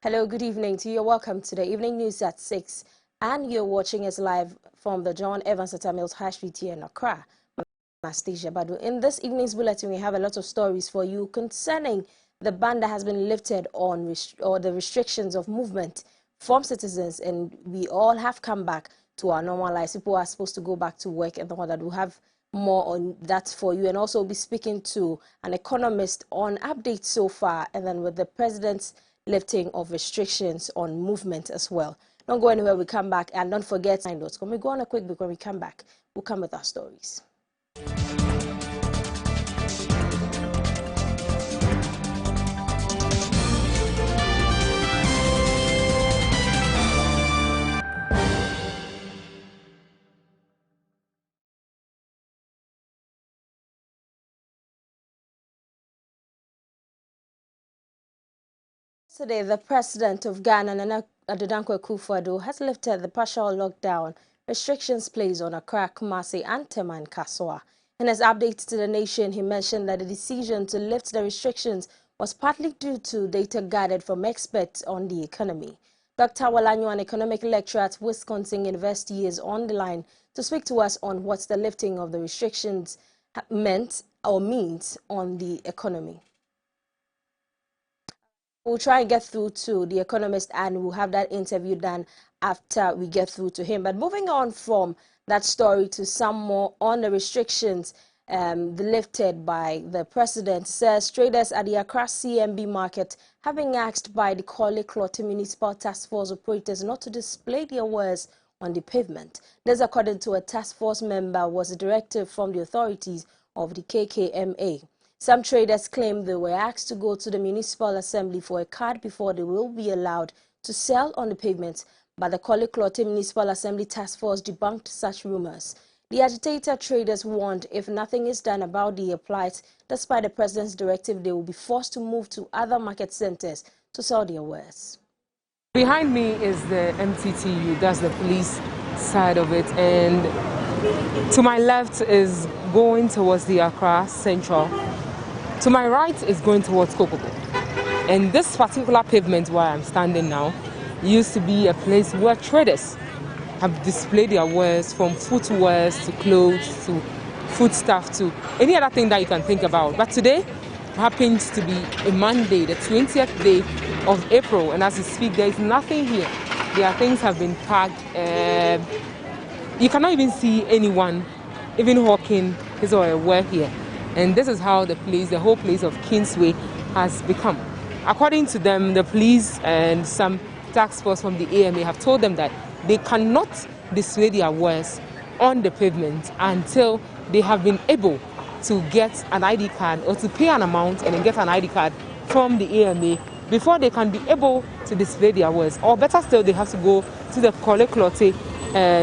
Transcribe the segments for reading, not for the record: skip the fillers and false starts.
Hello, good evening to you. Welcome to the evening news at 6. And you're watching us live from the John Evans Atta Mills High Street here in Accra. Anastasia Badu. In this evening's bulletin, we have a lot of stories for you concerning the ban that has been lifted on the restrictions of movement from citizens, and we all have come back to our normal lives. People are supposed to go back to work, and all that. We'll have more on that for you, and also be speaking to an economist on updates so far, and then with the president's lifting of restrictions on movement as well. Don't go anywhere. We come back, and don't forget notes. When we go on a quick break, when we come back, we'll come with our stories. Today, the president of Ghana, Nana Addo Dankwa Akufo-Addo, has lifted the partial lockdown restrictions placed on Accra, Kumasi, and Tema and Kasoa. In his update to the nation, he mentioned that the decision to lift the restrictions was partly due to data gathered from experts on the economy. Dr. Walanyo, an economic lecturer at Wisconsin University, is on the line to speak to us on what the lifting of the restrictions meant or means on the economy. We'll try and get through to the economist, and we'll have that interview done after we get through to him. But moving on from that story to some more on the restrictions lifted by the president, says traders at the Accra CMB market have been asked by the Korle Klottey Municipal Task Force operators not to display their wares on the pavement. This, according to a task force member, was a directive from the authorities of the KKMA. Some traders claim they were asked to go to the municipal assembly for a card before they will be allowed to sell on the pavement, but the Korle Klottey Municipal Assembly Task Force debunked such rumors. The agitator traders warned if nothing is done about the plight, despite the president's directive, they will be forced to move to other market centers to sell their wares. Behind me is the MTTU, that's the police side of it, and to my left is going towards the Accra Central. To my right is going towards Kokobo. And this particular pavement where I'm standing now used to be a place where traders have displayed their wares, from footwears to clothes to foodstuff to any other thing that you can think about. But today happens to be a Monday, the 20th day of April, and as we speak, there is nothing here. Their things have been packed. You cannot even see anyone even hawking his or her wear here. And this is how the whole place of Kingsway has become. According to them, the police and some task force from the AMA have told them that they cannot display their wares on the pavement until they have been able to get an ID card or to pay an amount and then get an ID card from the AMA before they can be able to display their wares. Or better still, they have to go to the Korle Klottey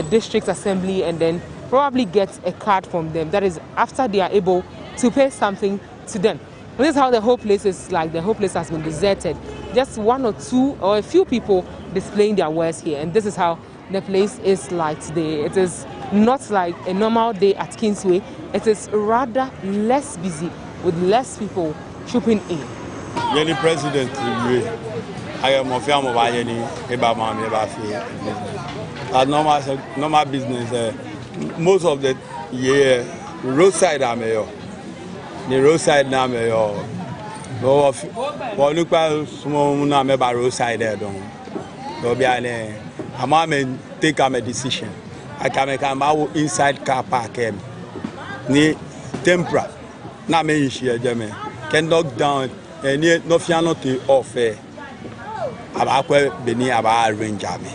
District Assembly and then probably get a card from them. That is after they are able to pay something to them. This is how the whole place is like. The whole place has been deserted. Just one or two or a few people displaying their wares here. And this is how the place is like today. It is not like a normal day at Kingsway. It is rather less busy with less people trooping in. Any president, I am of normal business. Most of the year roadside I'm here. The roadside now me yo. No, for look at small na me by roadside there don't. No be ane. I'm take a decision. I can make a inside car park ni tempera. Na me issue jame. Can knock down any no fiano to offer. Abakwe beni aba arrange me.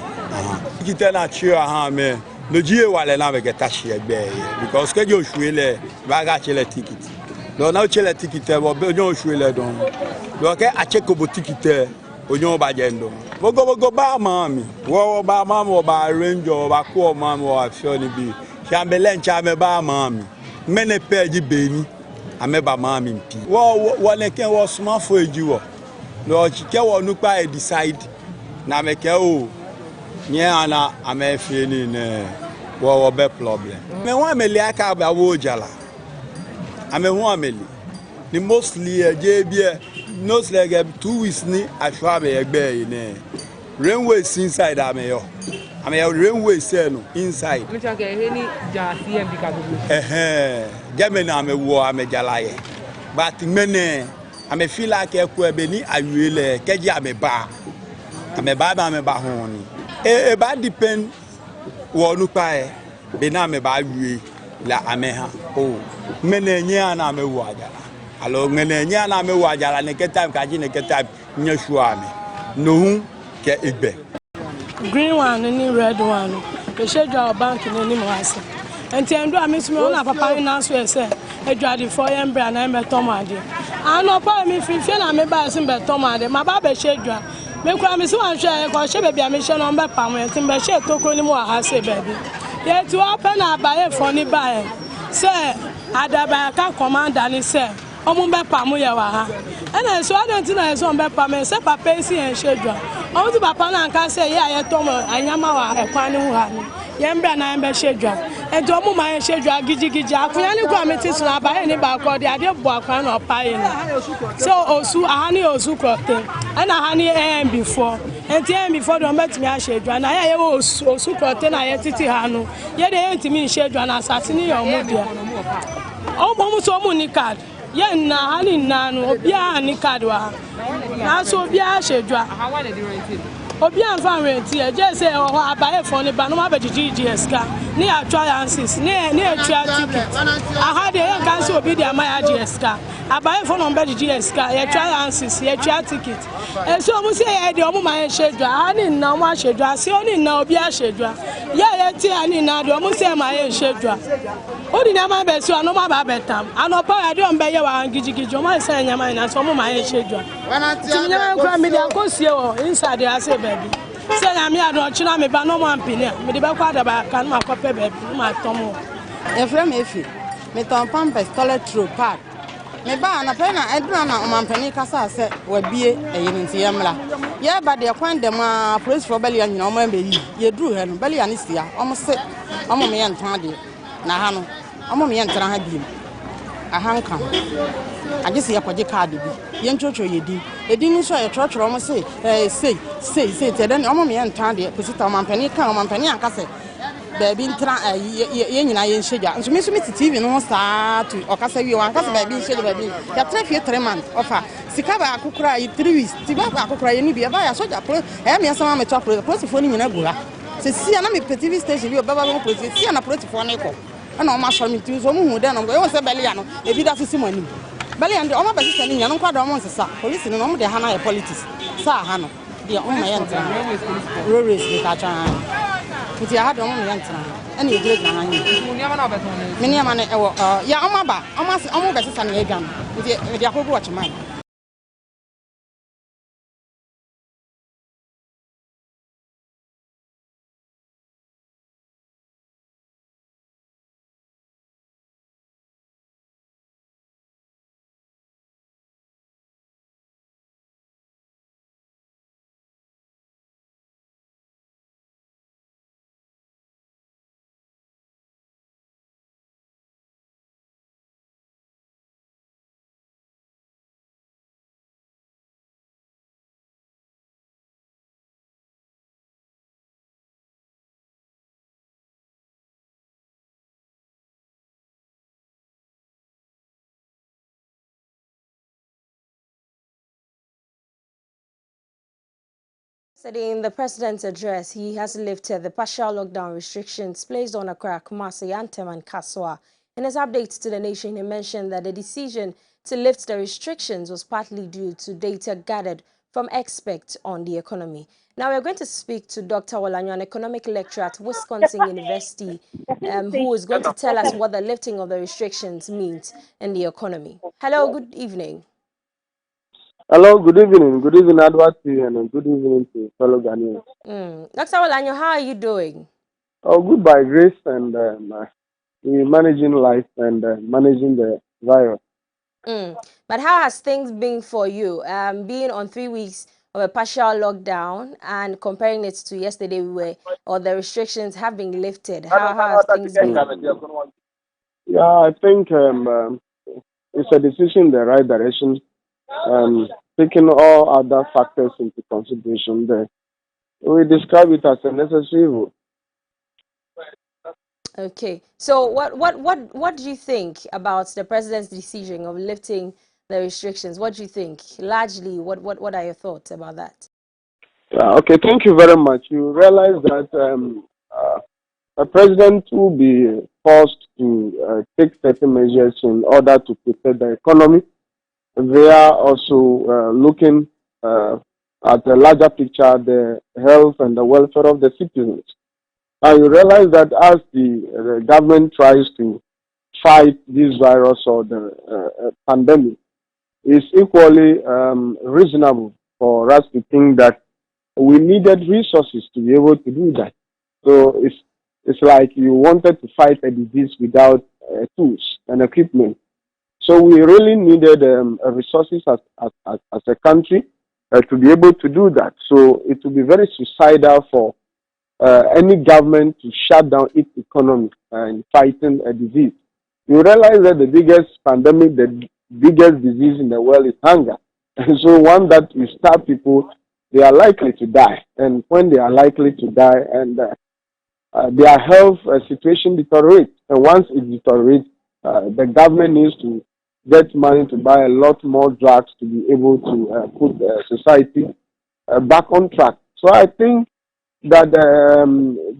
Kita na chia ha me. No jie wale na me get tashi egbe because ke jo shuele ba ga chele ticket. No na chele ticket bo onyo shuele don. Do ke a check obo ticket onyo ba jendo. Bogo ba mami. Wo ba mami wo ba arrange wo ba ko mami wo afio ni bi. Chambele ncha me ba mami. Mene peji beni ameba mami mpi. Wo ne ken wo small for eji wo. No chike wo nu pa e decide na me ke o nya na amefie ne wo be problem. Me wan meli aka ba wo jala. Ame wan meli. Ni mostly je bia knows like 2 weeks ni ashwa me egbe ne. Railway inside ameyo. Ameyo railway say no inside. Me check any jasi and bikago. Geme na me wo amejalaye. But mene ame feel like ekwe be ni awele keji ameba. Ameba ba ameba ho ni. E ba depend wo nu pa e be na ameba awie la ameha. Oh. Mene nya na me wo ajala. Alo mene nya na me wo ajala ne ketam kaji ne ketam nya shuwa me. No ke igbe. Green one and red one. The schedule bank in any mass. And Tiendo, I miss me on a papa in answer, say, a dreaded for young brand and Tomadi. I know probably me feel I may buy some Tomadi, my baby schedule. Make me so unshare, because she be a mission on back palm and timber shed to call more has a baby. Yet to open up by a funny buyer. Sir, I can't command and he said, Omumba Pamuya. And I saw that I saw Papa, except a pacey and schedule. Oh, the Papa and say, yeah, Tomo, and Yamawa, a quanu. Yembra na embe shedwa ento omu ma shedwa gijigiji akunyani kwa metis na ba ni ba ko de ade bo akwan na opai ni so osu ahani osu krote ana ahani before enti before do metimi a shedwa na ya osu krote na ye titi ha no ye de entimi shedwa na asase ni yomu dia omu so omu ni card ye na hani na no obia ni card wa na so obia shedwa obi anfa rent e je say o abaye fon ni ba no ma be GGS ka ni atrances ni atria ticket aha de yan kan se obi de amaya GGS ka abaye fon no be GGS ka ye atrances ye atria ticket e so mo se ye de o mo ma shedwa ani na mo shedwa se oni na obi a shedwa ye ti ani na de o mo se ma ye shedwa o di na ma be so no ma ba betam anopa ya de o be ye wa gijigiji o ma se nyama na so mo ma ye shedwa ti nyama kwa media ko sie o inside ya se say na me adon china me ba no man pini me de be kwa da ba kan ma kope be ma tomo e frem efi me ton pampers toilet roll pack me ba na pe na edna na man pani kasa se wa bie eyin nti yemla ye ba de kwan dem a police for belia nyina o man be yi ye duru he no belia ne sia o mo se o mo me yentan de na ha no o mo me yentan ha bi ahanka agese yakoje card bi ye nchocho yedi edin so ye trochro mo say say te den omo me entan de pesita mampani kan mampani akase baby ntra ye nyina ye nhegya nso me so me TV no saa to okasa wi wan kasa baby nhegya baby ya trafie 3 months ofa sika ba akukura 3 weeks ti ba akukura ye ni bi ba ya soja pro me asama me to pro fo ni nyina gura se si na me TV station bi obaba mo pro si na pro fo ne ko na o ma so me ti so mu hu de no e won se bele ya no e bi da sisi mo anim bele and o ma ba sisi ni nya no kwa do mo nsesa police ni no mo de ha na politics sa ha no de o ma yentra railways ni ka chan nti ha do mo yentra ana e grade na hanyi me ni ama na e wo ya o ma ba o ma ba sisi na e gam nti e de akogu watch man. In the president's address, he has lifted the partial lockdown restrictions placed on Accra, Kumasi, Anthem and Kaswa. In his updates to the nation, he mentioned that the decision to lift the restrictions was partly due to data gathered from experts on the economy. Now we're going to speak to Dr. Olanyo, an economic lecturer at Wisconsin University, who is going to tell us what the lifting of the restrictions means in the economy. Hello, good evening. Hello, good evening. Good evening, Edward, and good evening to fellow Ghanaians. Dr. Olanyo, how are you doing? Oh, good by grace, and we're managing life and managing the virus. But how has things been for you? Being on 3 weeks of a partial lockdown and comparing it to yesterday, the restrictions have been lifted. How have things been? Yeah, I think it's a decision in the right direction. taking all other factors into consideration, then we describe it as a necessary evil. Okay. So what do you think about the president's decision of lifting the restrictions? What do you think? Largely, what are your thoughts about that? Okay, thank you very much. You realize that a president will be forced to take certain measures in order to protect the economy. They are also looking at the larger picture, the health and the welfare of the citizens. Now you realize that as the government tries to fight this virus or the pandemic, it's equally reasonable for us to think that we needed resources to be able to do that. So it's like you wanted to fight a disease without tools and equipment. So we really needed resources as a country to be able to do that. So it would be very suicidal for any government to shut down its economy in fighting a disease. You realize that the biggest pandemic, the biggest disease in the world is hunger. And so one that will starve people, they are likely to die. And when they are likely to die and their health situation deteriorates, and once it deteriorates, the government needs to get money to buy a lot more drugs to be able to put society back on track. So I think that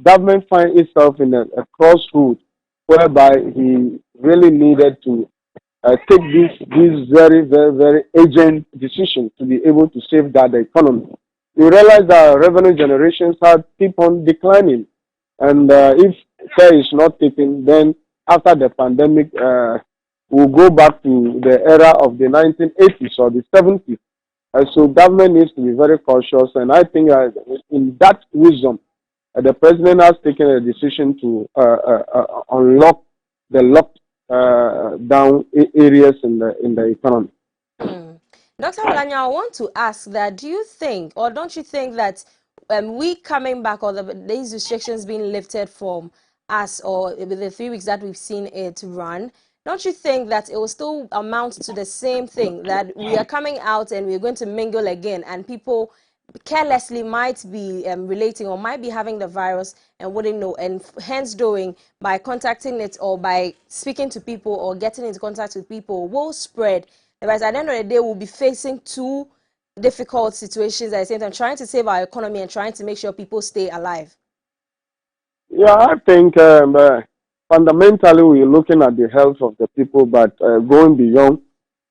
government finds itself in a crossroads whereby he really needed to take this very, very, very urgent decision to be able to safeguard the economy. You realize that revenue generations have keep on declining, and if care is not taken, then after the pandemic, we'll go back to the era of the 1980s or the 70s. So government needs to be very cautious, and I think in that wisdom, the president has taken a decision to unlock the locked down areas in the economy. Dr. Olanya, I want to ask that, do you think, or don't you think that we coming back, or these restrictions being lifted from us, or with the 3 weeks that we've seen it run, don't you think that it will still amount to the same thing, that we are coming out and we're going to mingle again, and people carelessly might be relating or might be having the virus and wouldn't know, and hence doing by contacting it or by speaking to people or getting into contact with people will spread. Whereas at the end of the day, we'll be facing two difficult situations at the same time, trying to save our economy and trying to make sure people stay alive. Yeah, I think fundamentally we're looking at the health of the people, but going beyond,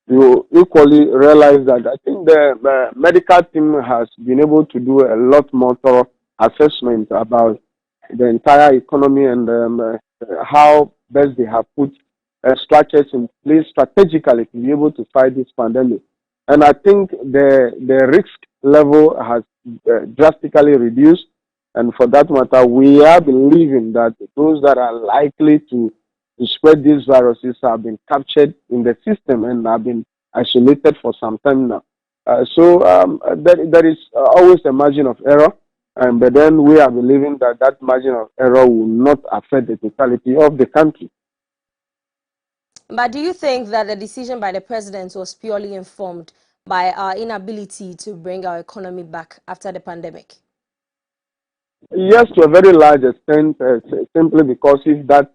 you equally realize that I think the medical team has been able to do a lot more thorough assessment about the entire economy and how best they have put structures in place strategically to be able to fight this pandemic. And I think the risk level has drastically reduced. And for that matter, we are believing that those that are likely to spread these viruses have been captured in the system and have been isolated for some time now. So there is always a margin of error, but then we are believing that that margin of error will not affect the totality of the country. But do you think that the decision by the president was purely informed by our inability to bring our economy back after the pandemic? Yes, to a very large extent, simply because if that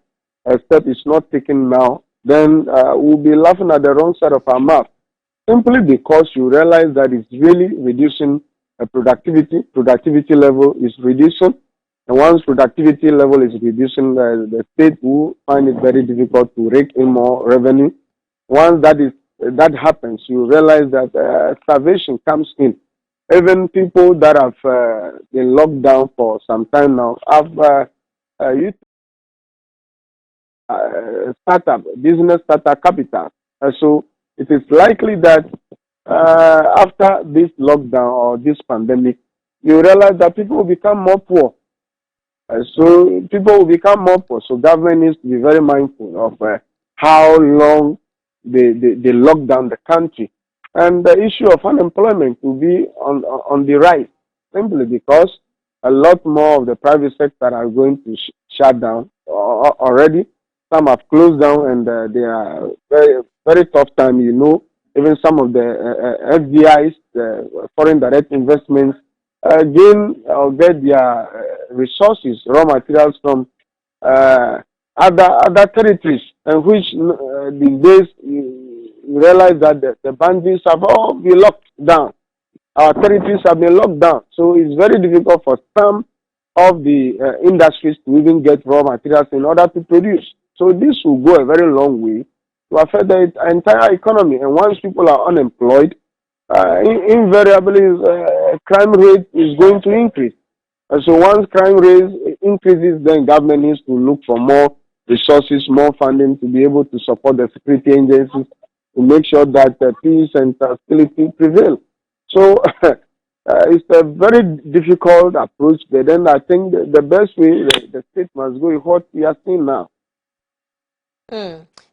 step is not taken now, then we'll be laughing at the wrong side of our mouth. Simply because you realize that it's really reducing productivity level is reducing. And once productivity level is reducing, the state will find it very difficult to rake in more revenue. Once that happens, you realize that starvation comes in. Even people that have been locked down for some time now have business startup capital. So it is likely that after this lockdown or this pandemic, you realize that people will become more poor. So people will become more poor. So government needs to be very mindful of how long they lock down the country. And the issue of unemployment will be on the rise, simply because a lot more of the private sector are going to shut down already. Some have closed down, and they are very, very tough time. You know, even some of the FDIs, foreign direct investments, gain or get their resources, raw materials from other territories, and which these days you realize that the boundaries have all been locked down. Our territories have been locked down, so it's very difficult for some of the industries to even get raw materials in order to produce. So this will go a very long way to affect the entire economy. And once people are unemployed, invariably crime rate is going to increase. And so once crime rate increases, then government needs to look for more resources, more funding to be able to support the security agencies to make sure that peace and stability prevail. So it's a very difficult approach, but then I think the best way the state must go is what we are seeing now.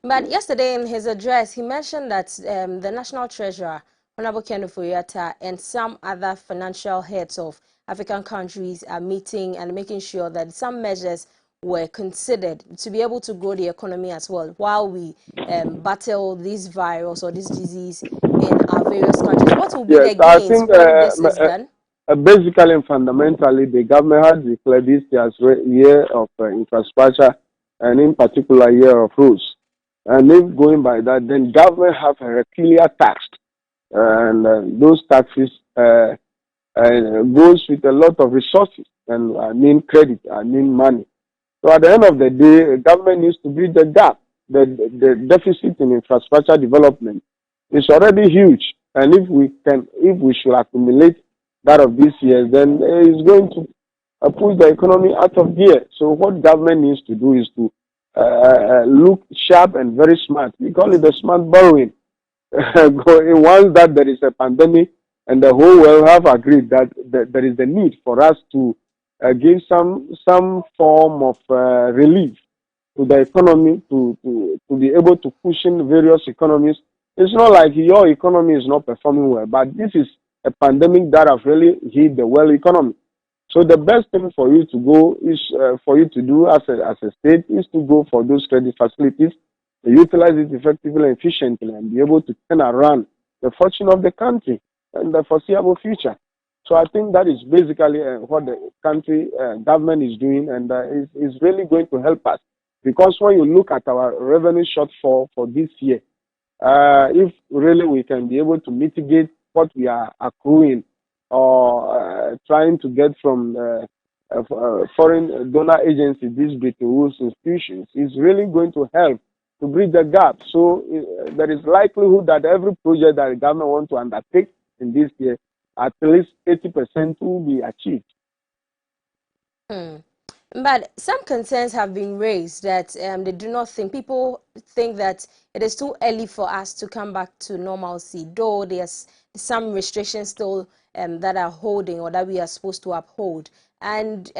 But yesterday in his address, he mentioned that the National Treasurer, Honorable Ken Ofori-Atta, and some other financial heads of African countries are meeting and making sure that some measures were considered to be able to grow the economy as well while we battle this virus or this disease in our various countries. What will be the gains when this is done? Basically and fundamentally, the government has declared this year of infrastructure, and in particular year of roads. And if going by that, then government have a clear tax, and those taxes goes with a lot of resources, and I mean credit, I mean money. So at the end of the day, government needs to bridge the gap. The deficit in infrastructure development is already huge, and if we should accumulate that of this year, then it's going to push the economy out of gear. So what government needs to do is to look sharp and very smart. We call it the smart borrowing. Once that there is a pandemic and the whole world have agreed that there is a need for us to give some form of relief to the economy to be able to cushion various economies. It's not like your economy is not performing well, but this is a pandemic that has really hit the world economy. So the best thing for you to go is for you to do as a state is to go for those credit facilities, to utilize it effectively and efficiently, and be able to turn around the fortune of the country in the foreseeable future. So I think that is basically what the country government is doing, and is really going to help us. Because when you look at our revenue shortfall for this year, if really we can be able to mitigate what we are accruing or trying to get from foreign donor agencies, these Bretton Woods institutions, is really going to help to bridge the gap. So there is likelihood that every project that the government wants to undertake in this year, at least 80% will be achieved. But some concerns have been raised that they do not think, people think that it is too early for us to come back to normalcy, though there's some restrictions still that are holding or that we are supposed to uphold. And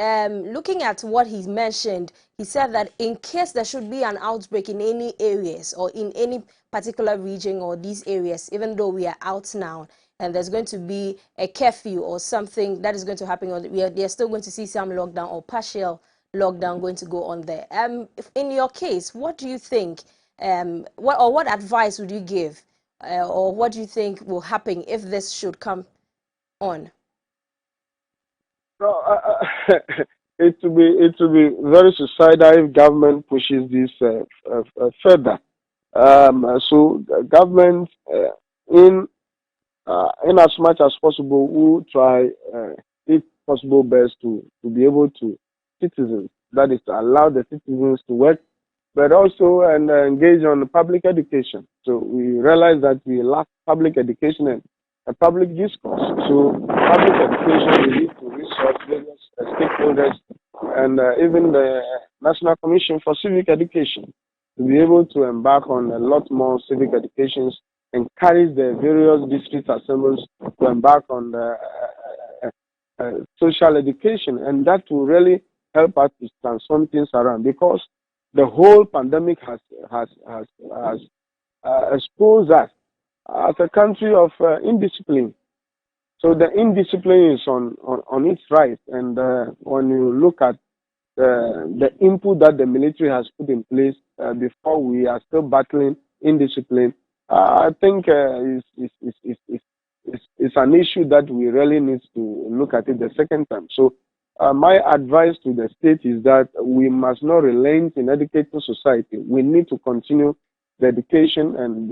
looking at what he mentioned, he said that in case there should be an outbreak in any areas or in any particular region or these areas, even though we are out now, and there's going to be a curfew or something that is going to happen, or they're still going to see some lockdown or partial lockdown going to go on there. In your case, what do you think, what advice would you give, or what do you think will happen if this should come on? It will be very suicidal if government pushes this further. So government, in as much as possible, will try, if possible, best to be able to citizens, that is, to allow the citizens to work, but also engage on public education. So we realize that we lack public education and public discourse. So public education, we need to resource various stakeholders and even the National Commission for Civic Education to be able to embark on a lot more civic educations, encourage the various district assemblies to embark on the social education, and that will really help us to transform things around, because the whole pandemic has exposed us as a country of indiscipline. So the indiscipline is on its rise, and when you look at the input that the military has put in place before, we are still battling indiscipline. I think it's an issue that we really need to look at it the second time. So my advice to the state is that we must not relent in educating society. We need to continue the education, and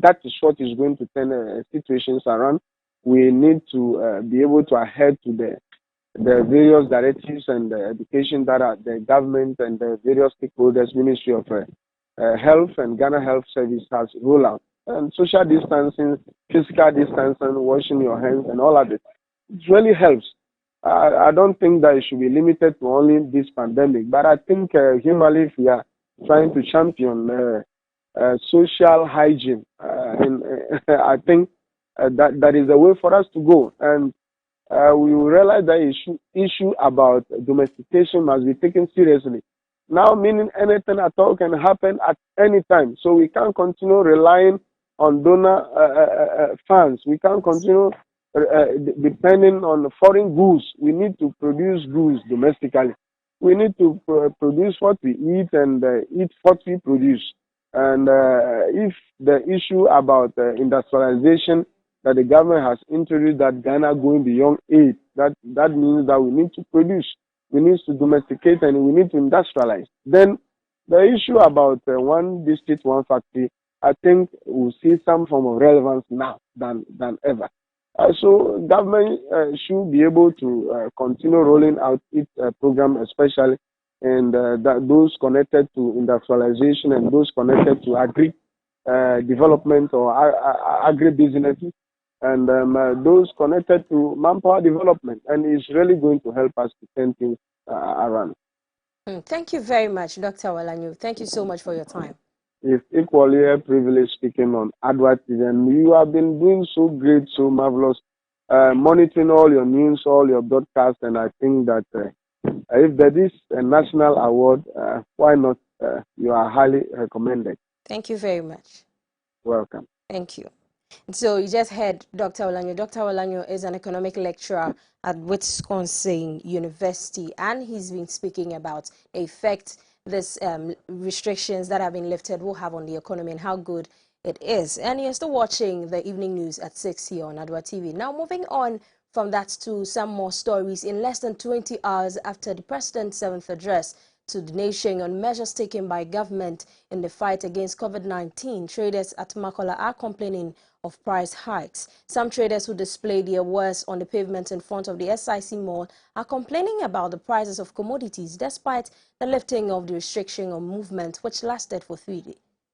that is what is going to turn situations around. We need to be able to adhere to the various directives and education that are the government and the various stakeholders, Ministry of Health and Ghana Health Service has rolled out. And social distancing, physical distancing, washing your hands, and all of it. It really helps. I don't think that it should be limited to only this pandemic, but I think humanly, if we are trying to champion social hygiene, and I think that is the way for us to go. And we will realize that issue about domestication must be taken seriously. Now, meaning anything at all can happen at any time. So we can't continue relying on donor funds. We can't continue depending on foreign goods. We need to produce goods domestically. We need to produce what we eat and eat what we produce. And if the issue about industrialization that the government has introduced, that Ghana going beyond aid, that means that we need to produce, we need to domesticate, and we need to industrialize. Then the issue about one district, one factory, I think we'll see some form of relevance now than ever. So government should be able to continue rolling out its program, especially and those connected to industrialization and those connected to agri development or agribusinesses, and those connected to manpower development, and it's really going to help us to turn things around. Thank you very much, Dr. Awolanyo. Thank you so much for your time. It's equally a privilege speaking on Adwa TV, and you have been doing so great, so marvelous, monitoring all your news, all your broadcasts, and I think that if there is a national award, why not? You are highly recommended. Thank you very much. Welcome. Thank you. So you just heard Dr. Awolanyo. Dr. Awolanyo is an economic lecturer at Wisconsin University, and he's been speaking about the effect these restrictions that have been lifted will have on the economy and how good it is. And you're still watching the evening news at 6 here on Adwa TV. Now, moving on from that to some more stories. In less than 20 hours after the President's 7th address to the nation on measures taken by government in the fight against COVID-19, traders at Makola are complaining of price hikes. Some traders who display their wares on the pavement in front of the SIC mall are complaining about the prices of commodities despite the lifting of the restriction on movement, which lasted for 3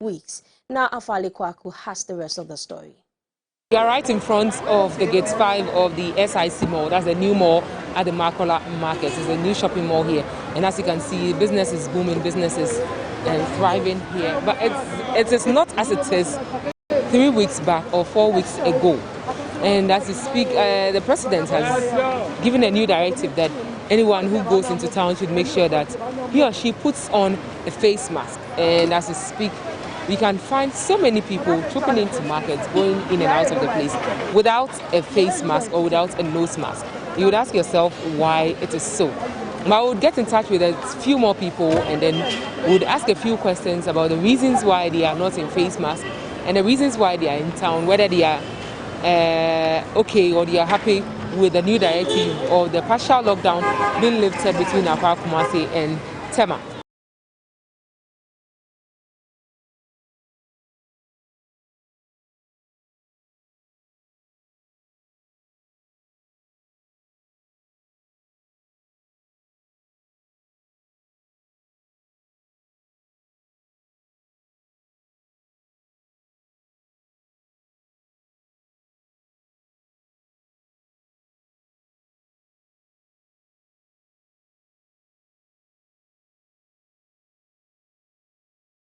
weeks. Now, Afali Kwaku has the rest of the story. We are right in front of the gate 5 of the SIC mall. That's the new mall at the Makola market. It's a new shopping mall here. And as you can see, business is booming, business is thriving here. But it is not as it is 3 weeks back or 4 weeks ago. And as you speak, the president has given a new directive that anyone who goes into town should make sure that he or she puts on a face mask. And as you speak, we can find so many people trooping into markets, going in and out of the place without a face mask or without a nose mask. You would ask yourself why it is so. But I would get in touch with a few more people and then would ask a few questions about the reasons why they are not in face masks and the reasons why they are in town, whether they are okay or they are happy with the new directive or the partial lockdown being lifted between Accra, Kumasi and Tema.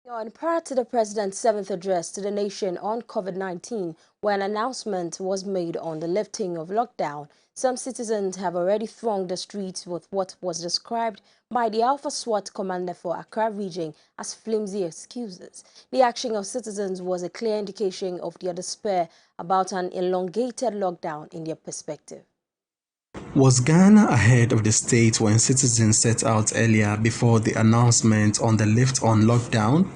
And prior to the President's 7th address to the nation on COVID-19, where an announcement was made on the lifting of lockdown, some citizens have already thronged the streets with what was described by the Alpha SWAT commander for Accra region as flimsy excuses. The action of citizens was a clear indication of their despair about an elongated lockdown in their perspective. Was Ghana ahead of the state when citizens set out earlier before the announcement on the lift on lockdown?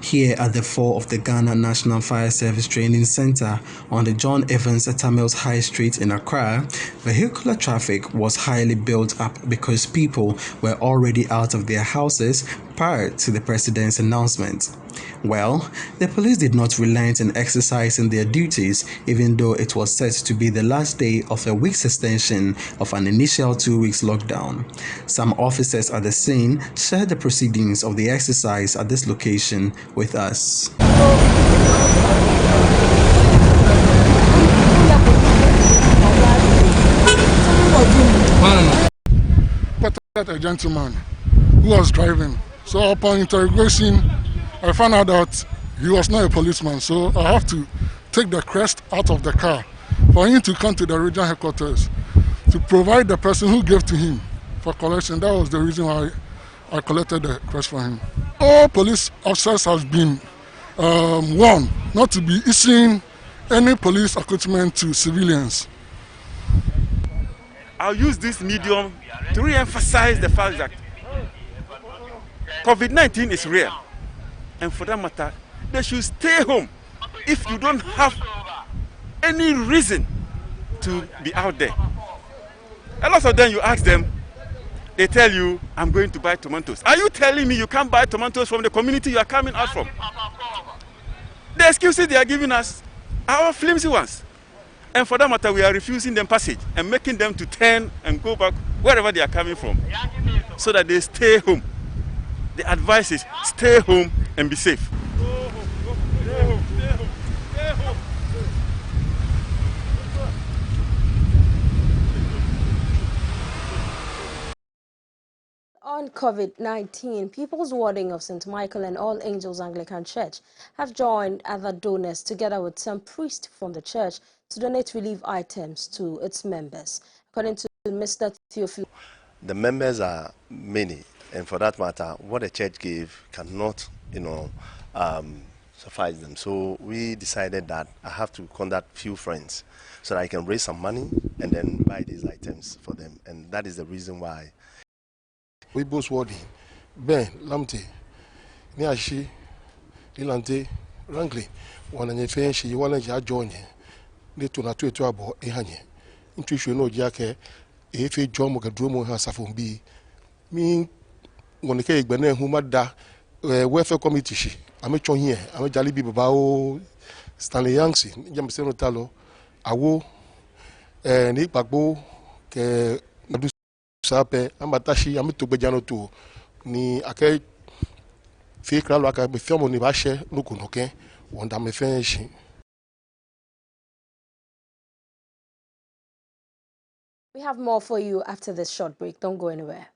Here at the floor of the Ghana National Fire Service Training Center on the John Evans Tamils High Street in Accra, vehicular traffic was highly built up because people were already out of their houses prior to the president's announcement. Well, the police did not relent in exercising their duties, even though it was set to be the last day of a week's extension of an initial 2 weeks lockdown. Some officers at the scene shared the proceedings of the exercise at this location with us. But a gentleman who was driving. So upon interrogation, I found out that he was not a policeman, so I have to take the crest out of the car for him to come to the regional headquarters to provide the person who gave to him for collection. That was the reason why I collected the crest for him. All police officers have been warned not to be issuing any police equipment to civilians. I'll use this medium to re-emphasize the fact that COVID-19 is real. And for that matter, they should stay home if you don't have any reason to be out there. A lot of them, you ask them, they tell you, I'm going to buy tomatoes. Are you telling me you can't buy tomatoes from the community you are coming out from? The excuses they are giving us are all flimsy ones. And for that matter, we are refusing them passage and making them to turn and go back wherever they are coming from so that they stay home. The advice is stay home and be safe. On COVID-19, People's Warding of St. Michael and All Angels Anglican Church have joined other donors together with some priests from the church to donate relief items to its members. According to Mr. Theophilus, the members are many, and for that matter, what the church gave cannot, suffice them. So we decided that I have to contact few friends so that I can raise some money and then buy these items for them, and that is the reason why. We both warding Ben Lamte Niashi Ilante Rankly one and a she one and ya join the two not to about a honey. Intuition no jacket if a John Mogadromo has a phone be me one the cake Benin who mada welfare committee she. I'm a chon here, I'm a jolly bao Stanley Yangsi, Jamson Talo, Awo Nick Bagbo ke Sape, Amatashi, Amitubejano too. Ni ake fake ralwaka be film on the bashe, Lukunoke, one dame finishing. we have more for you after this short break. Don't go anywhere.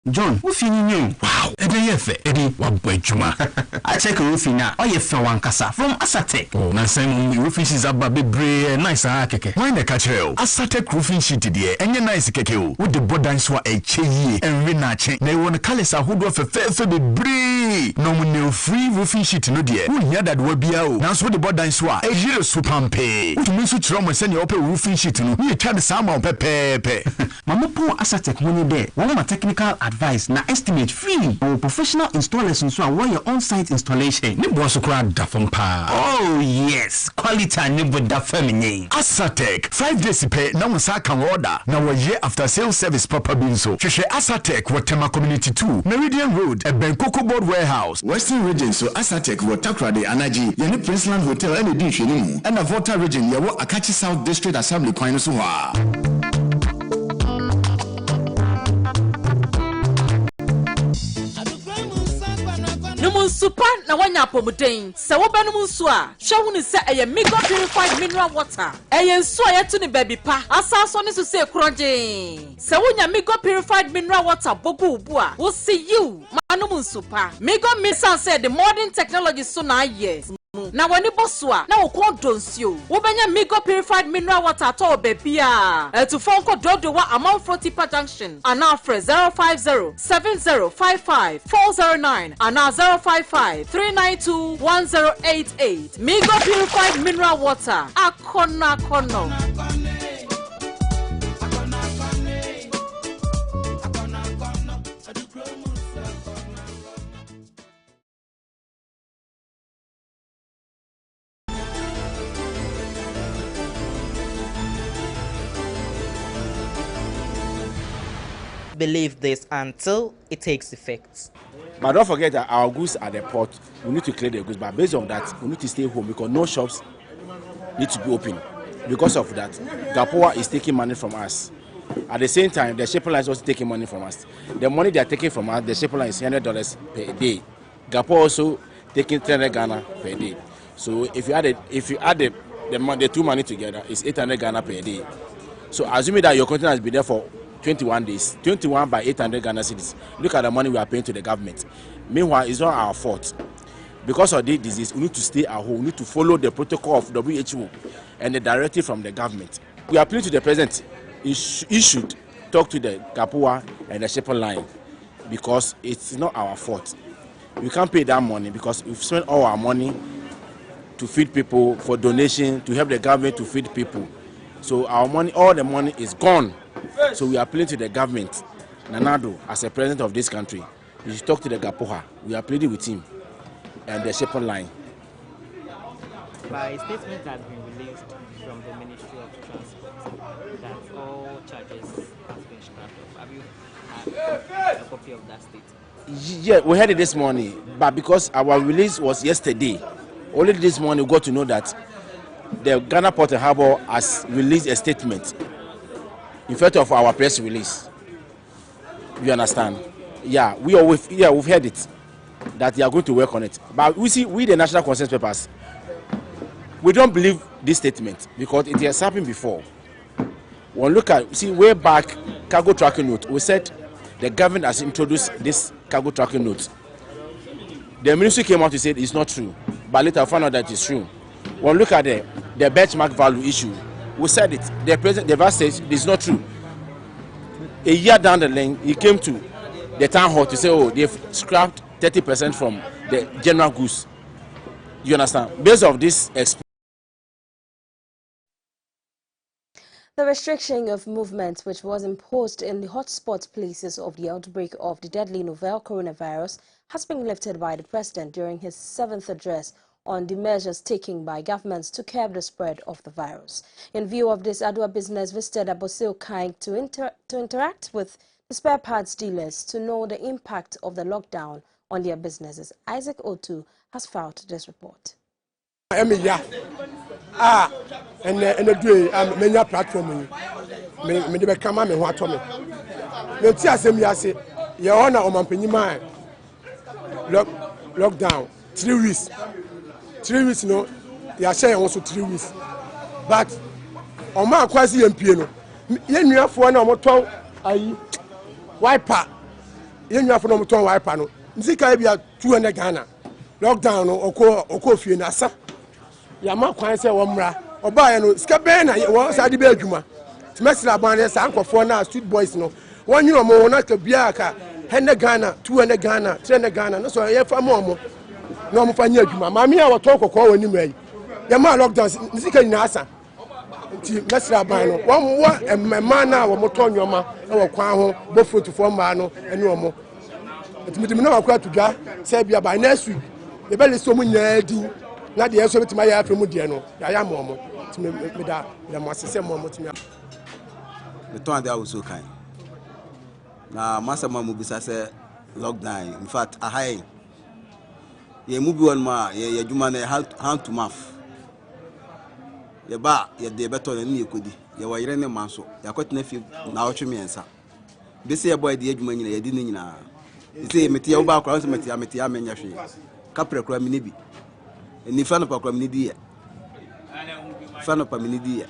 John, wo fini nyo? Wow, ede ye fe, ede wabwe juma. I check roofing na, oye fe wankasa from Asatec. Oh, na same roofing sheets aba bebre nice keke. Why na catch you? Asatec roofing sheet die, enye nice keke o. With the bodan so eche yie, enwe na che. Na won colors ahodo fe bebre. No mo free roofing sheet no die. Wo nya dad wa bia o. Na so the bodan so a ejire so pampe. Utumi so kiro mo se ne ope roofing sheet no. Ni twa de sama pepepe. Mama po Asatec money there. One of my technical advice na estimate free. Our professional installers nso a your on-site installation. Ni bo so kra da fam pa. Oh yes, quality ni bo da fam nyi. Asatec 5 days pay na mo sa kan order. Na wo ye after sales service proper bin so. Hwehwe Asatec wo Tema Community 2, Meridian Road, Ebenkoko Board Warehouse, Western Region so Asatec wo Takrade Anaji, ye Princeland Hotel and di hwene mu. And Volta Region ye wo Akachi South District Assembly kwan so ha. Numun super na wanya pomuden. Se wo benum nso a, hwe hu ni se eye Migo purified mineral water. Eye nso a yetu ni baby pa. Asaso ni so se kroje. Se wonya Migo purified mineral water bogu ubu a, wo see you manum super. Migo misan say the modern technology so na ye. Na wani boswa na ukon donsio wo benya Migo purified mineral water to baby a to phone call dodo wa amount for Tipa Junction and now for 050-7055-409 and now 055-392-1088 Migo purified mineral water akona kono. Believe this until it takes effect. But don't forget that our goods at the port, we need to clear the goods. But based on that, we need to stay home because no shops need to be open. Because of that, GAPOA is taking money from us. At the same time, the shipping line is also taking money from us. The money they are taking from us, the shipping line is $100 per day. GAPOA also taking 300 Ghana per day. So if you add the two money together, it's 800 Ghana per day. So assuming that your container has been there for 21 days, 21 by 800 Ghana cedis. Look at the money we are paying to the government. Meanwhile, it's not our fault. Because of this disease, we need to stay at home. We need to follow the protocol of WHO and the directive from the government. We appeal to the president. He should talk to the GAPOA and the shipping line because it's not our fault. We can't pay that money because we've spent all our money to feed people, for donation, to help the government to feed people. So our money, all the money is gone. So we are appealing to the government, Nanado, as a president of this country. We should talk to the GAPOA. We are pleading with him and the shipping line. By a statement that has been released from the Ministry of Transport that all charges have been scrapped off. Have you had a copy of that statement? Yeah, we heard it this morning, but because our release was yesterday, only this morning we got to know that the Ghana Port and Harbour has released a statement in front of our press release. You understand? Yeah, we've heard it that they are going to work on it. But we the National Consensus Papers, we don't believe this statement because it has happened before. When look at way back cargo tracking note, we said the government has introduced this cargo tracking note. The ministry came out to say it's not true, but later I found out that it's true. When look at the benchmark value issue, we said it. The president, the vice says it's not true. A year down the lane, he came to the town hall to say, oh, they've scrapped 30% from the general goods. You understand? Based on this The restriction of movement, which was imposed in the hotspot places of the outbreak of the deadly novel coronavirus, has been lifted by the president during his 7th address on the measures taken by governments to curb the spread of the virus. In view of this, Adwa Business visited Abossey Okai to interact with the spare parts dealers to know the impact of the lockdown on their businesses. Isaac Otu has filed this report. And the many platform me de come me ho to me me ti asem ya se ye ona o mampani man lockdown 3 weeks no ya share won so 3 weeks but o ma kwasi yempie no ye nuafo na o moton ayi wiper ye nuafo na o moton wiper no nzika bia 200 Ghana lockdown no oko fie na asa ya ma kwan se wo mra oba no sika ben na wo sa de be adwuma timesira ban sa ankofo na street boys no won nyino mo na ka bia ka 100 Ghana 200 Ghana 300 Ghana no so ye fa mo no mo fa nya adwuma ma me a wo to kokko wani mai ya ma lockdown sika nyina asa ti mesira ban no wo emema na wo mo to nyoma e wo kwan ho bo fotofo ma no ene wo mo timidimi na wakwa tudwa se bia by next week ye be le so mo nya di na de eso betima ya afremu de no ya momo timi me da le mo asese momo timi the ton there was so kind na masa mamu bisa se lockdown in fact a high ye mubi won ma ye juma na hand to mouth ye ba ye de beto na ni ekodi ye wa yire ne manso ya kwetena fi na otwe miensa bese ye boy de adwuma nyina ye di ni nyina say metia oba akra so metia menya hwe kapre kra mi ne bi ni fa no pa kra mi ne di ya fa no pa mi ne di ya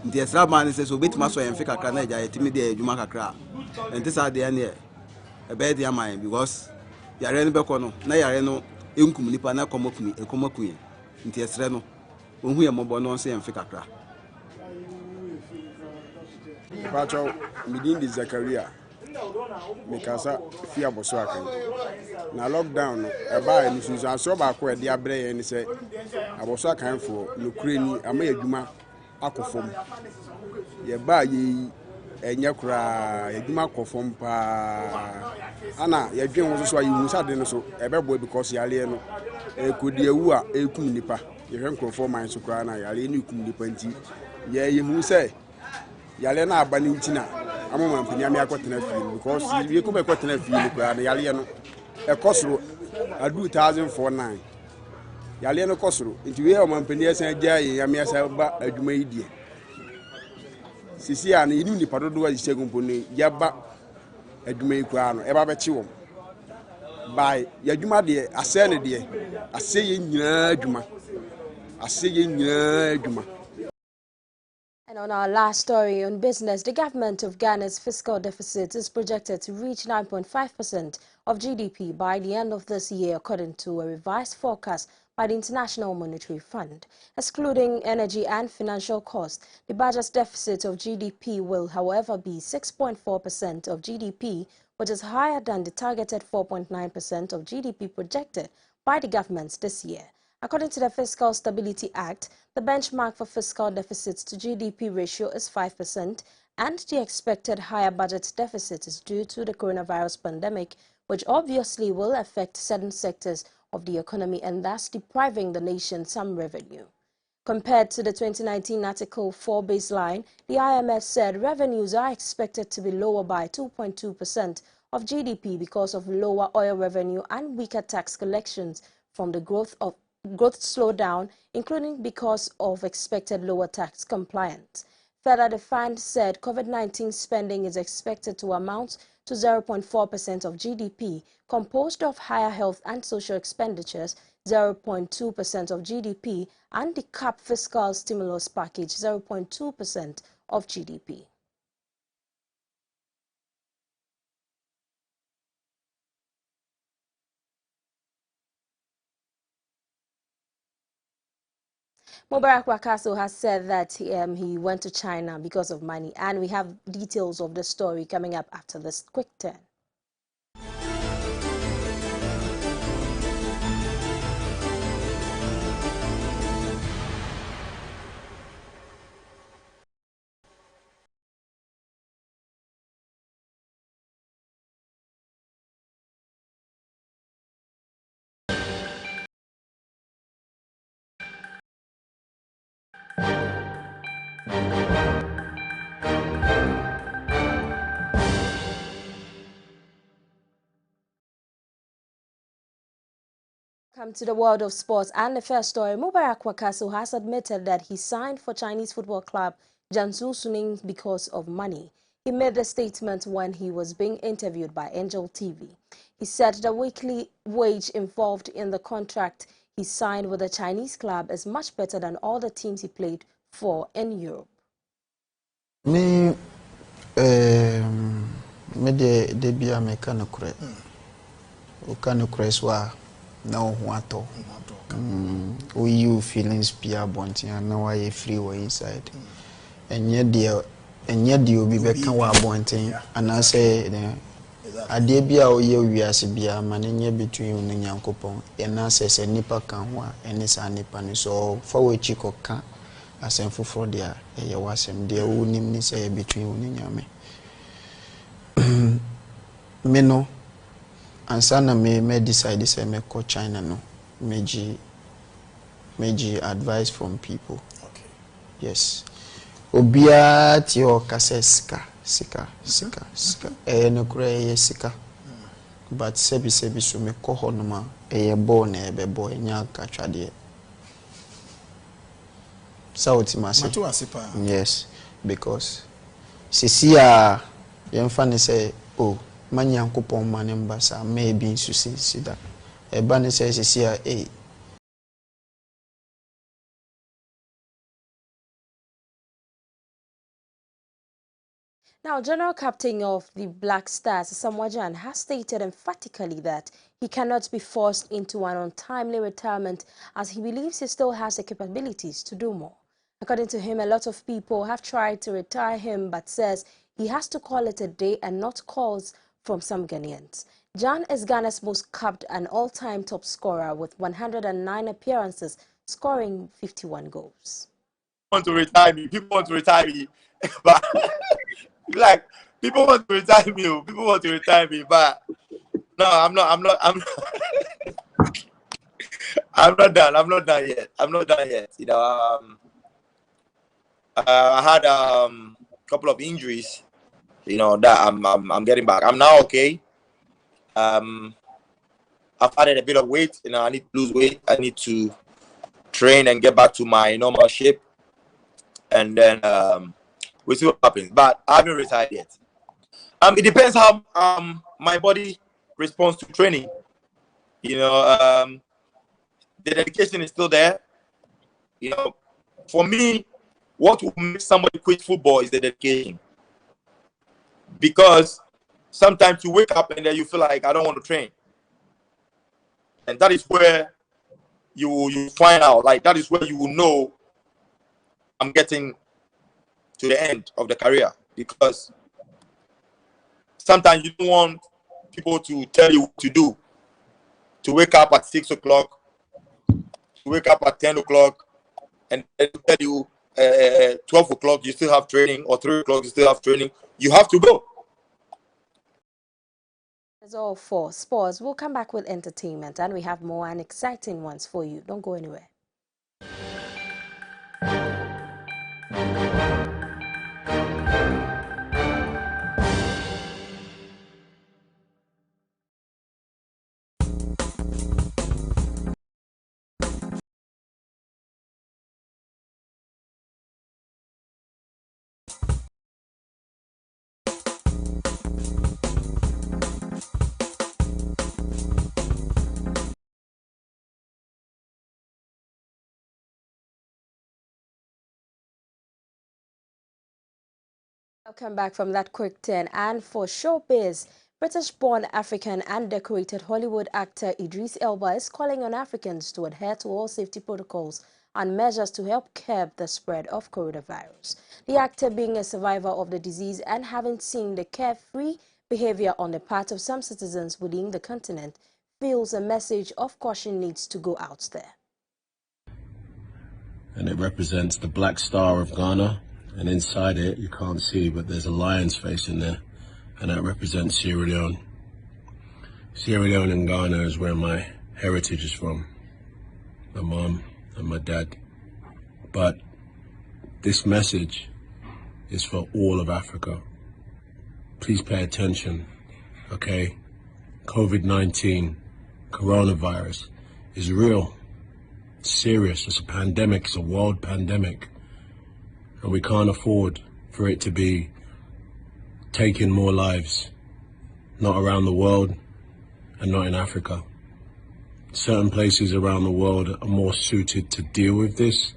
nti esra man say so betima so yemfe kakra na eja yetimi de adwuma kakra nti sa de ne e be de aman because yare no be ko no na yare no enkum nipa na ekomakun nti esre no ohun ye mobo no so yemfe kakra Pacho midin di Zakaria mikasa fi aboso akan na lockdown e ba ni susu aso ba ko e dia bre ye ni se aboso akan fo nokure ni ama yadwuma akofom ye ba ye enya kura yadwuma akofom pa ana yadwen wo so ayi hu sade no so e be boy because yale no e kodi ewu a ekum nipa ye hwen krofo man so kura na yale ni kum nipa nti ye hu se yale na abani ntina amama mpani ame akotena fi because we ko be kotena fi ni kwa na yale no e kosoro adu 1049 yale no kosoro nti we amama mpani asan gya ye ame asa ba adwuma yi die sisi a na yinu ni padodo wa segun poni yaba adwuma yi kwa no e ba be chi wo bai yadwuma de ase ne de ase ye nyina adwuma ase ye nyina adwuma. And on our last story on business, the government of Ghana's fiscal deficit is projected to reach 9.5% of GDP by the end of this year, according to a revised forecast by the International Monetary Fund. Excluding energy and financial costs, the budget's deficit of GDP will, however, be 6.4% of GDP, which is higher than the targeted 4.9% of GDP projected by the government this year. According to the Fiscal Stability Act, the benchmark for fiscal deficits to GDP ratio is 5%, and the expected higher budget deficit is due to the coronavirus pandemic, which obviously will affect certain sectors of the economy and thus depriving the nation some revenue. Compared to the 2019 Article 4 baseline, the IMF said revenues are expected to be lower by 2.2% of GDP because of lower oil revenue and weaker tax collections from the growth slowdown, including because of expected lower tax compliance. Further, the fund said COVID-19 spending is expected to amount to 0.4% of GDP, composed of higher health and social expenditures, 0.2% of GDP, and the CAP fiscal stimulus package, 0.2% of GDP. Mubarak Wakaso has said that he went to China because of money, and we have details of the story coming up after this quick turn. Welcome to the world of sports, and the first story, Mubarak Wakaso has admitted that he signed for Chinese football club Jiangsu Suning because of money. He made the statement when he was being interviewed by Angel TV. He said the weekly wage involved in the contract he signed with the Chinese club is much better than all the teams he played for in Europe. Me de bia me kanokure. O kanokure swa na ohuato. You feelings pia bonti na why free way inside. Enye de obi be kan wa bonti and say ade bia o ye wiase bia ma nye between you and Nyankopon. And na say nipa kan ho a ene sa nipa ni so for we chiko kan asemfo for dia eye wasem dia wonim ni say between you and Nyame. Me no ansana me decide say me go China no meji advice from people. Okay. Yes. Obia ti o kase sika no kure sika. But sebi so me ko honoma born ebe boy nya katwade. Yes, because sisi a yemfa ne say oh manyankopɔn ma ne mba saa maybe nso sida eba ne sɛ sisi a Now, General Captain of the Black Stars, Samuel Jan, has stated emphatically that he cannot be forced into an untimely retirement as he believes he still has the capabilities to do more. According to him, a lot of people have tried to retire him but says he has to call it a day and not calls from some Ghanaians. Jan is Ghana's most capped and all-time top scorer with 109 appearances, scoring 51 goals. Want to retire me. People want to retire me. But like people want to retire me. People want to retire me. But no, I'm not I'm not done. I'm not done yet. I'm not done yet. You know, I had a couple of injuries. You know that I'm getting back. I'm now okay. I've added a bit of weight. You know, I need to lose weight. I need to train and get back to my normal shape. And then we'll see what happens. But I haven't retired yet. It depends how my body responds to training. You know, the dedication is still there. You know, for me, what will make somebody quit football is the dedication. Because sometimes you wake up and then you feel like I don't want to train. And that is where you find out, like that is where you will know I'm getting to the end of the career. Because sometimes you don't want people to tell you what to do. To wake up at 6 o'clock, to wake up at 10 o'clock, and tell you 12 o'clock you still have training, or 3 o'clock you still have training. You have to go. That's all for sports. We'll come back with entertainment, and we have more and exciting ones for you. Don't go anywhere. Welcome back from that quick turn. And for showbiz, British-born African and decorated Hollywood actor Idris Elba is calling on Africans to adhere to all safety protocols and measures to help curb the spread of coronavirus. The actor, being a survivor of the disease and having seen the carefree behavior on the part of some citizens within the continent, feels a message of caution needs to go out there. And it represents the Black Star of Ghana. And inside it, you can't see, but there's a lion's face in there, and that represents Sierra Leone. Sierra Leone and Ghana is where my heritage is from, my mom and my dad. But this message is for all of Africa. Please pay attention, okay? COVID-19, coronavirus, is real. It's serious. It's a pandemic. It's a world pandemic. And we can't afford for it to be taking more lives, not around the world and not in Africa. Certain places around the world are more suited to deal with this,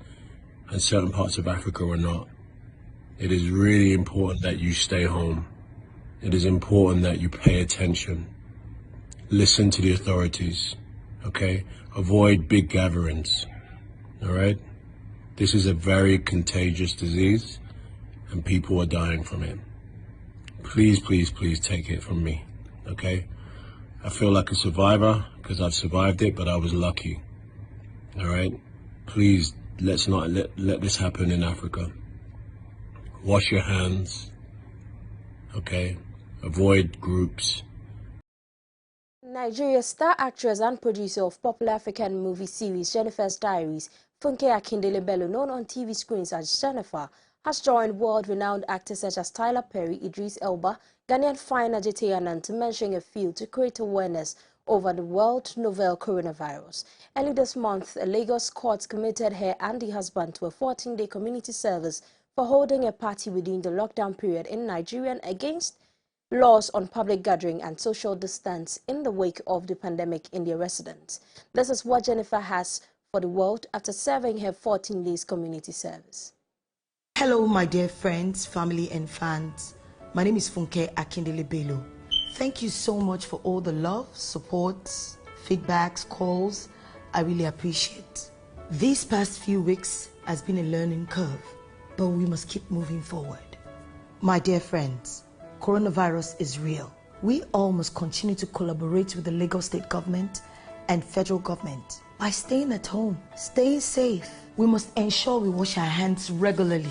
and certain parts of Africa are not. It is really important that you stay home. It is important that you pay attention. Listen to the authorities, okay? Avoid big gatherings, all right? This is a very contagious disease, and people are dying from it. Please, please, please take it from me, okay? I feel like a survivor because I've survived it, but I was lucky, all right? Please, let's not let this happen in Africa. Wash your hands, okay? Avoid groups. Nigeria's star actress and producer of popular African movie series Jennifer's Diaries, Funke Akindele Bello, known on TV screens as Jennifer, has joined world-renowned actors such as Tyler Perry, Idris Elba, Ghanaian fine Ajite Anand to mention a field to create awareness over the world novel coronavirus. Early this month, a Lagos court committed her and the husband to a 14-day community service for holding a party within the lockdown period in Nigeria against laws on public gathering and social distance in the wake of the pandemic in their residence. This is what Jennifer has for the world after serving her 14 days community service. Hello, my dear friends, family, and fans. My name is Funke Akindele Bello. Thank you so much for all the love, support, feedbacks, calls. I really appreciate. These past few weeks has been a learning curve, but we must keep moving forward. My dear friends, coronavirus is real. We all must continue to collaborate with the Lagos State government and federal government by staying at home, staying safe. We must ensure we wash our hands regularly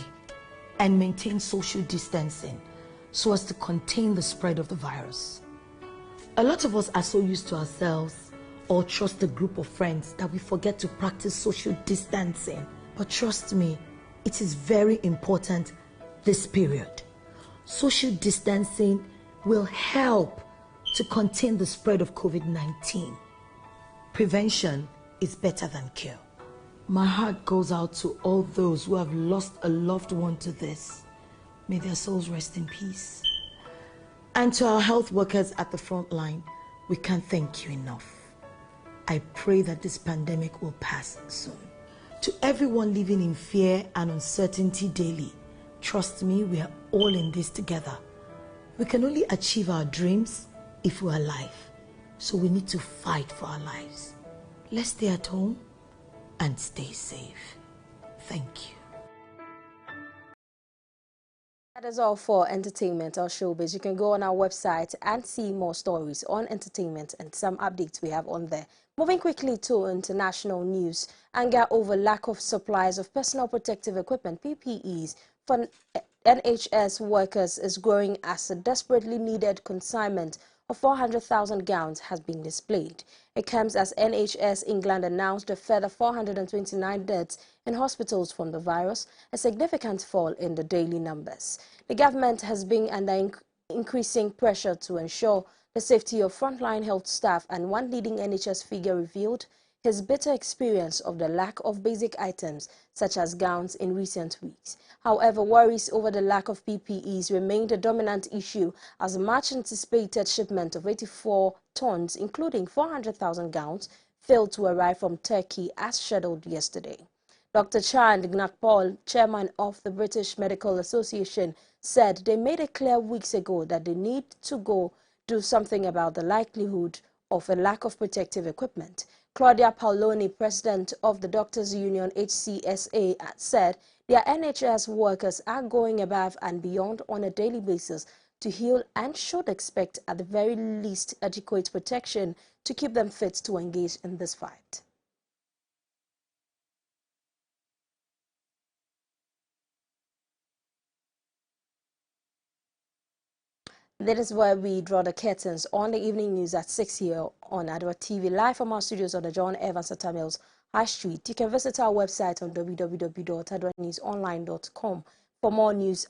and maintain social distancing so as to contain the spread of the virus. A lot of us are so used to ourselves or trust a group of friends that we forget to practice social distancing. But trust me, it is very important this period. Social distancing will help to contain the spread of COVID-19. Prevention is better than cure. My heart goes out to all those who have lost a loved one to this. May their souls rest in peace. And to our health workers at the front line, we can't thank you enough. I pray that this pandemic will pass soon. To everyone living in fear and uncertainty daily, trust me, we are all in this together. We can only achieve our dreams if we're alive. So we need to fight for our lives. Let's stay at home and stay safe. Thank you. That is all for entertainment or showbiz. You can go on our website and see more stories on entertainment and some updates we have on there. Moving quickly to international news, anger over lack of supplies of personal protective equipment, PPEs, for NHS workers is growing as a desperately needed consignment of 400,000 gowns has been displayed. It comes as NHS England announced a further 429 deaths in hospitals from the virus, a significant fall in the daily numbers. The government has been under increasing pressure to ensure the safety of frontline health staff, and one leading NHS figure revealed his bitter experience of the lack of basic items such as gowns in recent weeks. However, worries over the lack of PPEs remained a dominant issue as a much-anticipated shipment of 84 tons, including 400,000 gowns, failed to arrive from Turkey as scheduled yesterday. Dr. Chand Gnakpal, chairman of the British Medical Association, said they made it clear weeks ago that they need to do something about the likelihood of a lack of protective equipment. Claudia Paoloni, president of the Doctors Union HCSA, said their NHS workers are going above and beyond on a daily basis to heal and should expect at the very least adequate protection to keep them fit to engage in this fight. That is where we draw the curtains on the evening news at 6 here on Adwa TV, live from our studios on the John Evans Satamils High Street. You can visit our website on www.adwanewsonline.com for more news